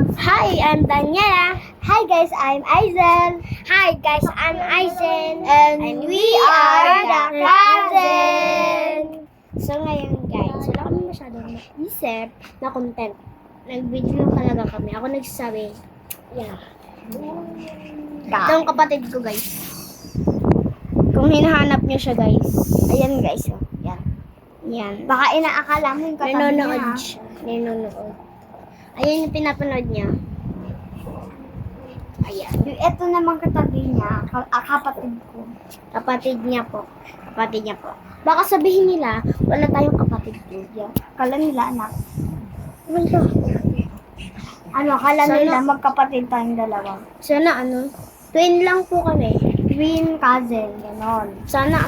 vlogs. Hi, I'm Daniela. Hi guys, I'm Aizen. Hi guys, I'm Aizen. And we are the Cousin. So ngayon guys, wala kami masyadong naisip na content. Nag-video talaga kami. Ako nagsasabi, yeah. Ito ang kapatid ko guys. Kung hinahanap niyo siya guys. Ayan guys. Oh. Yan. Yan. Baka inaakala mo yung katabi Nanonood niya. siya. Nanonood. Ayan yung pinapanood niya. Ayan. Yung ito naman katabi niya, kapatid ko. Kapatid niya po. Kapatid niya po. Baka sabihin nila, wala tayong kapatid po. Yeah. Kala nila anak. Wala. Ano, kala Sana- nila magkapatid tayong dalawa. Sana twin lang po kami. Twin cousin, ganon. Sana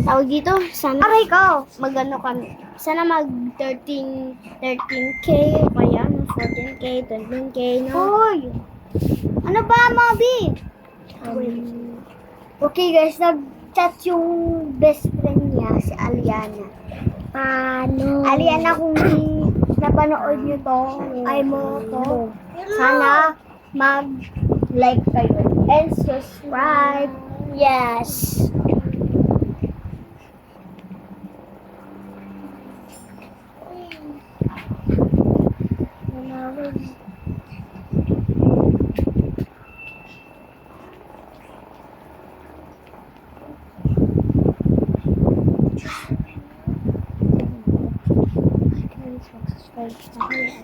tawag dito, sana Aray ko! magano kami. Sana mag 13K o kaya 14K, 20K, no? Hoy! Ano ba, Mabi? Okay guys, nag-chat yung best friend niya, si Aliana. Paano? Aliana, kung napanood niyo to, ay mo to, sana mag-like kayo and subscribe. Yes.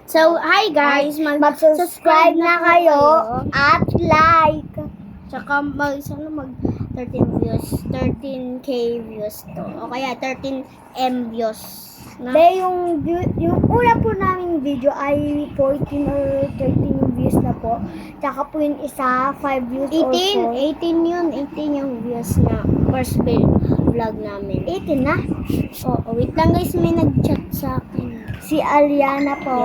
So, hi guys, Mag-subscribe na kayo at like. Tsaka sana mag 13K views to. O kaya 13M views. Na? Dahil yung una po naming video ay 14 or 13 views na po. Tsaka po yung isa, 5 views 18 yun. 18 yung views na first vlog namin. 18 na? Oo, wait lang guys, may nag-chat sa akin. Si Aliana po.